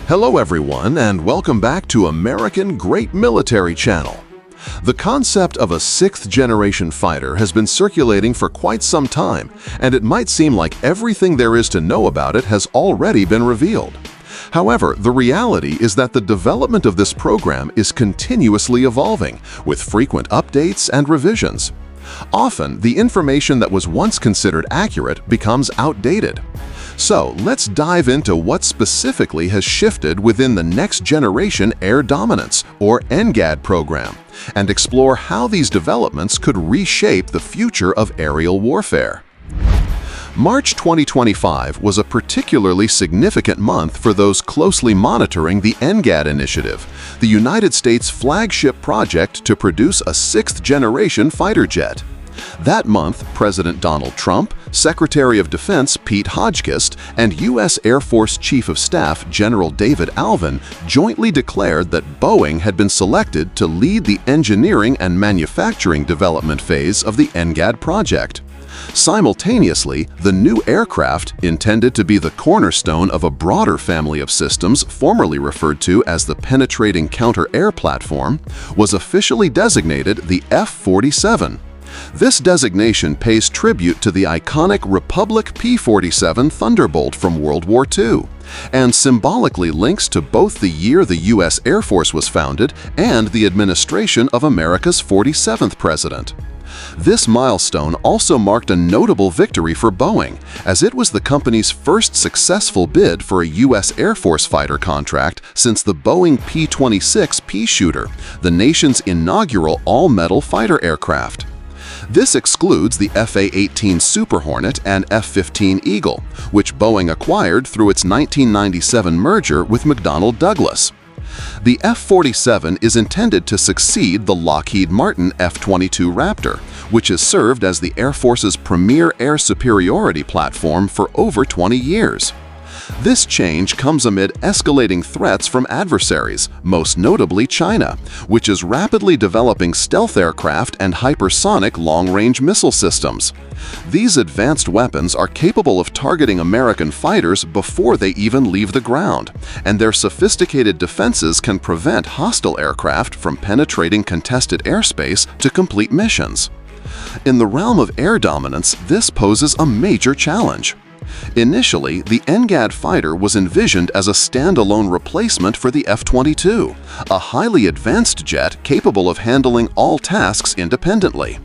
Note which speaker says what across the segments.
Speaker 1: Hello everyone, and welcome back to American Great Military Channel. The concept of a sixth-generation fighter has been circulating for quite some time, and it might seem like everything there is to know about it has already been revealed. However, the reality is that the development of this program is continuously evolving, with frequent updates and revisions. Often, the information that was once considered accurate becomes outdated. So, let's dive into what specifically has shifted within the Next Generation Air Dominance, or NGAD program, and explore how these developments could reshape the future of aerial warfare. March 2025 was a particularly significant month for those closely monitoring the NGAD initiative, the United States' flagship project to produce a sixth-generation fighter jet. That month, President Donald Trump, Secretary of Defense Pete Hgsth, and U.S. Air Force Chief of Staff General David Alvin jointly declared that Boeing had been selected to lead the engineering and manufacturing development phase of the NGAD project. Simultaneously, the new aircraft, intended to be the cornerstone of a broader family of systems formerly referred to as the Penetrating Counter-Air Platform, was officially designated the F-47. This designation pays tribute to the iconic Republic P-47 Thunderbolt from World War II, and symbolically links to both the year the U.S. Air Force was founded and the administration of America's 47th president. This milestone also marked a notable victory for Boeing, as it was the company's first successful bid for a U.S. Air Force fighter contract since the Boeing P-26 P-Shooter, the nation's inaugural all-metal fighter aircraft. This excludes the F/A-18 Super Hornet and F-15 Eagle, which Boeing acquired through its 1997 merger with McDonnell Douglas. The F-47 is intended to succeed the Lockheed Martin F-22 Raptor, which has served as the Air Force's premier air superiority platform for over 20 years. This change comes amid escalating threats from adversaries, most notably China, which is rapidly developing stealth aircraft and hypersonic long-range missile systems. These advanced weapons are capable of targeting American fighters before they even leave the ground, and their sophisticated defenses can prevent hostile aircraft from penetrating contested airspace to complete missions. In the realm of air dominance, this poses a major challenge. Initially, the NGAD fighter was envisioned as a standalone replacement for the F-22, a highly advanced jet capable of handling all tasks independently.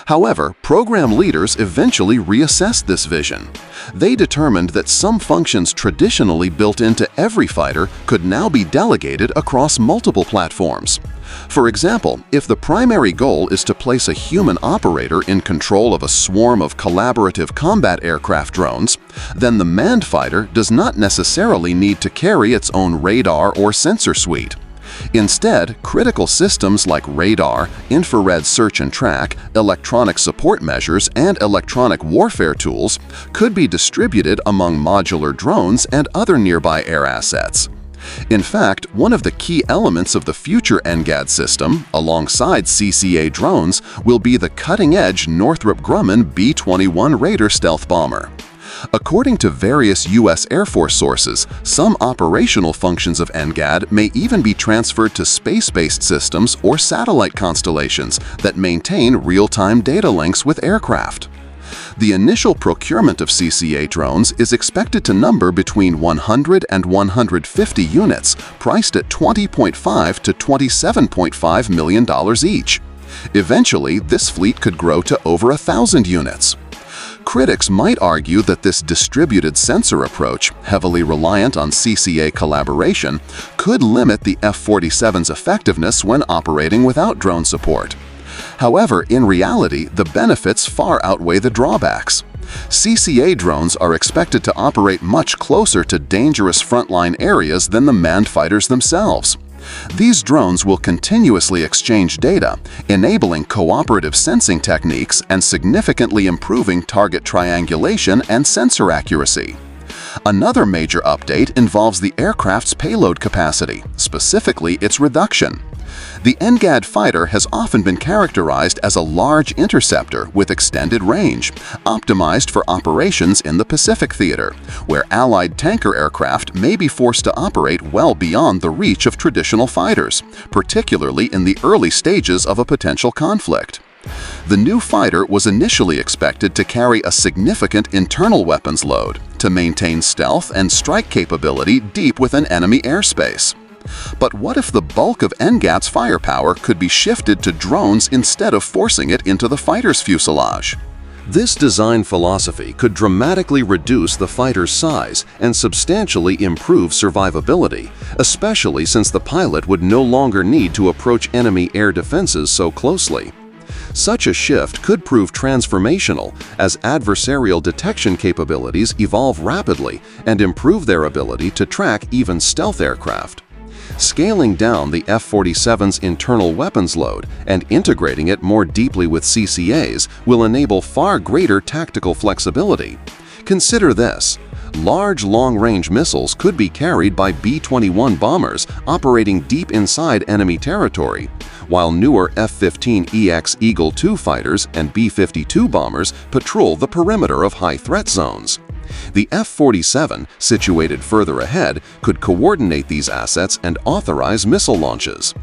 Speaker 1: However, program leaders eventually reassessed this vision. They determined that some functions traditionally built into every fighter could now be delegated across multiple platforms. For example, if the primary goal is to place a human operator in control of a swarm of collaborative combat aircraft drones, then the manned fighter does not necessarily need to carry its own radar or sensor suite. Instead, critical systems like radar, infrared search and track, electronic support measures, and electronic warfare tools could be distributed among modular drones and other nearby air assets. In fact, one of the key elements of the future NGAD system, alongside CCA drones, will be the cutting-edge Northrop Grumman B-21 Raider stealth bomber. According to various U.S. Air Force sources, some operational functions of NGAD may even be transferred to space-based systems or satellite constellations that maintain real-time data links with aircraft. The initial procurement of CCA drones is expected to number between 100 and 150 units, priced at $20.5 to $27.5 million each. Eventually, this fleet could grow to over 1,000 units. Critics might argue that this distributed sensor approach, heavily reliant on CCA collaboration, could limit the F-47's effectiveness when operating without drone support. However, in reality, the benefits far outweigh the drawbacks. CCA drones are expected to operate much closer to dangerous frontline areas than the manned fighters themselves. These drones will continuously exchange data, enabling cooperative sensing techniques and significantly improving target triangulation and sensor accuracy. Another major update involves the aircraft's payload capacity, specifically its reduction.
Speaker 2: The NGAD fighter has often been characterized as a large interceptor with extended range, optimized for operations in the Pacific theater, where Allied tanker aircraft may be forced to operate well beyond the reach of traditional fighters, particularly in the early stages of a potential conflict. The new fighter was initially expected to carry a significant internal weapons load to maintain stealth and strike capability deep within enemy airspace. But what if the bulk of NGAD's firepower could be shifted to drones instead of forcing it into the fighter's fuselage?
Speaker 1: This design philosophy could dramatically reduce the fighter's size and substantially improve survivability, especially since the pilot would no longer need to approach enemy air defenses so closely. Such a shift could prove transformational as adversarial detection capabilities evolve rapidly and improve their ability to track even stealth aircraft. Scaling down the F-47's internal weapons load and integrating it more deeply with CCAs will enable far greater tactical flexibility. Consider this. Large long-range missiles could be carried by B-21 bombers operating deep inside enemy territory, while newer F-15EX Eagle II fighters and B-52 bombers patrol the perimeter of high-threat zones. The F-47, situated further ahead, could coordinate these assets and authorize missile launches.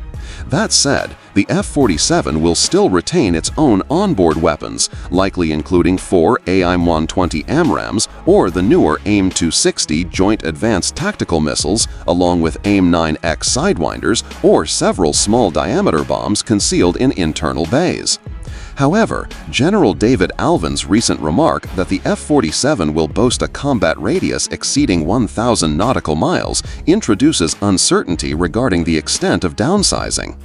Speaker 1: That said, the F-47 will still retain its own onboard weapons, likely including 4 AIM-120 AMRAAMs or the newer AIM-260 Joint Advanced Tactical Missiles, along with AIM-9X Sidewinders or several small-diameter bombs concealed in internal bays. However, General David Alvin's recent remark that the F-47 will boast a combat radius exceeding 1,000 nautical miles introduces uncertainty regarding the extent of downsizing.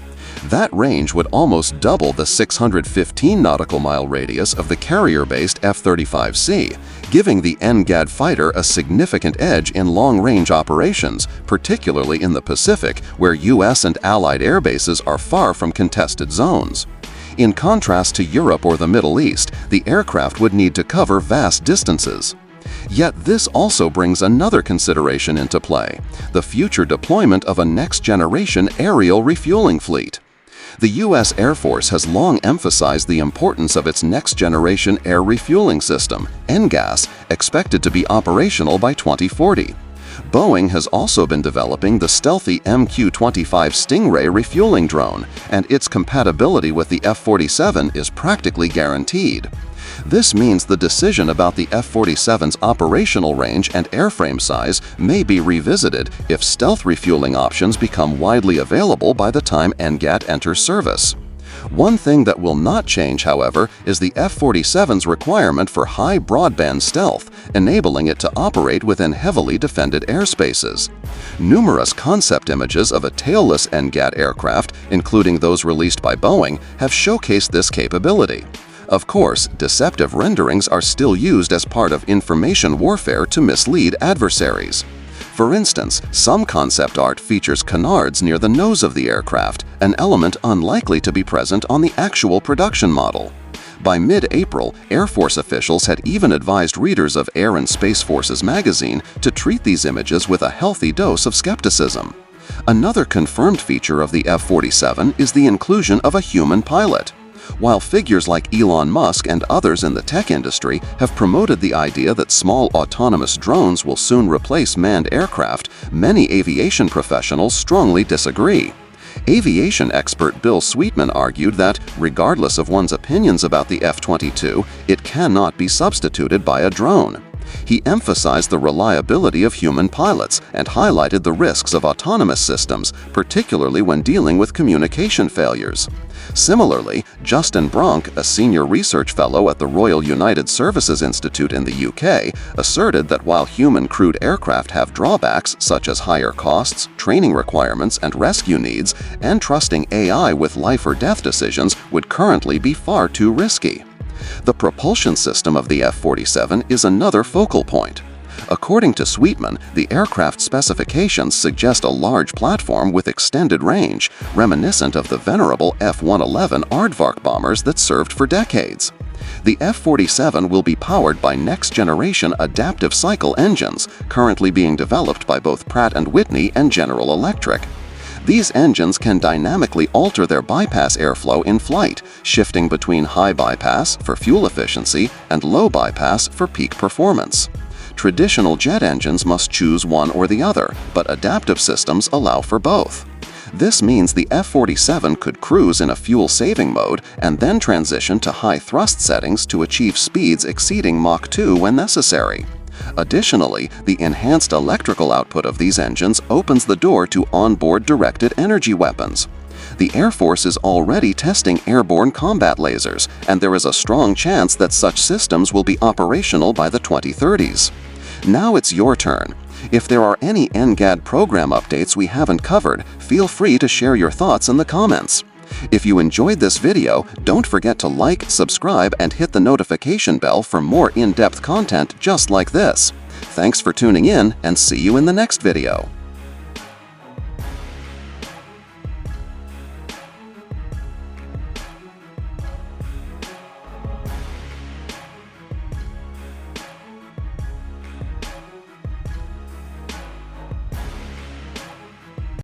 Speaker 1: That range would almost double the 615 nautical mile radius of the carrier-based F-35C, giving the NGAD fighter a significant edge in long-range operations, particularly in the Pacific, where U.S. and Allied air bases are far from contested zones. In contrast to Europe or the Middle East, the aircraft would need to cover vast distances. Yet this also brings another consideration into play: the future deployment of a next-generation aerial refueling fleet. The U.S. Air Force has long emphasized the importance of its next-generation air refueling system, NGAS, expected to be operational by 2040. Boeing has also been developing the stealthy MQ-25 Stingray refueling drone, and its compatibility with the F-47 is practically guaranteed. This means the decision about the F-47's operational range and airframe size may be revisited if stealth refueling options become widely available by the time NGAD enters service. One thing that will not change, however, is the F-47's requirement for high broadband stealth, enabling it to operate within heavily defended airspaces. Numerous concept images of a tailless NGAD aircraft, including those released by Boeing, have showcased this capability. Of course, deceptive renderings are still used as part of information warfare to mislead adversaries. For instance, some concept art features canards near the nose of the aircraft, an element unlikely to be present on the actual production model. By mid-April, Air Force officials had even advised readers of Air and Space Forces magazine to treat these images with a healthy dose of skepticism. Another confirmed feature of the F-47 is the inclusion of a human pilot. While figures like Elon Musk and others in the tech industry have promoted the idea that small autonomous drones will soon replace manned aircraft, many aviation professionals strongly disagree. Aviation expert Bill Sweetman argued that, regardless of one's opinions about the F-22, it cannot be substituted by a drone. He emphasized the reliability of human pilots and highlighted the risks of autonomous systems, particularly when dealing with communication failures. Similarly, Justin Bronk, a senior research fellow at the Royal United Services Institute in the UK, asserted that while human crewed aircraft have drawbacks such as higher costs, training requirements, and rescue needs, and trusting AI with life or death decisions would currently be far too risky. The propulsion system of the F-47 is another focal point. According to Sweetman, the aircraft specifications suggest a large platform with extended range, reminiscent of the venerable F-111 Aardvark bombers that served for decades. The F-47 will be powered by next-generation adaptive cycle engines, currently being developed by both Pratt & Whitney and General Electric.
Speaker 2: These engines can dynamically alter their bypass airflow in flight, shifting between high bypass for fuel efficiency and low bypass for peak performance. Traditional jet engines must choose one or the other, but adaptive systems allow for both. This means the F-47 could cruise in a fuel-saving mode and then transition to high-thrust settings to achieve speeds exceeding Mach 2 when necessary. Additionally, the enhanced electrical output of these engines opens the door to onboard directed energy weapons. The Air Force is already testing airborne combat lasers, and there is a strong chance that such systems will be operational by the 2030s. Now it's your turn. If there are any NGAD program updates we haven't covered, feel free to share your thoughts in the comments. If you enjoyed this video, don't forget to like, subscribe, and hit the notification bell for more in-depth content just like this. Thanks for tuning in, and see you in the next video.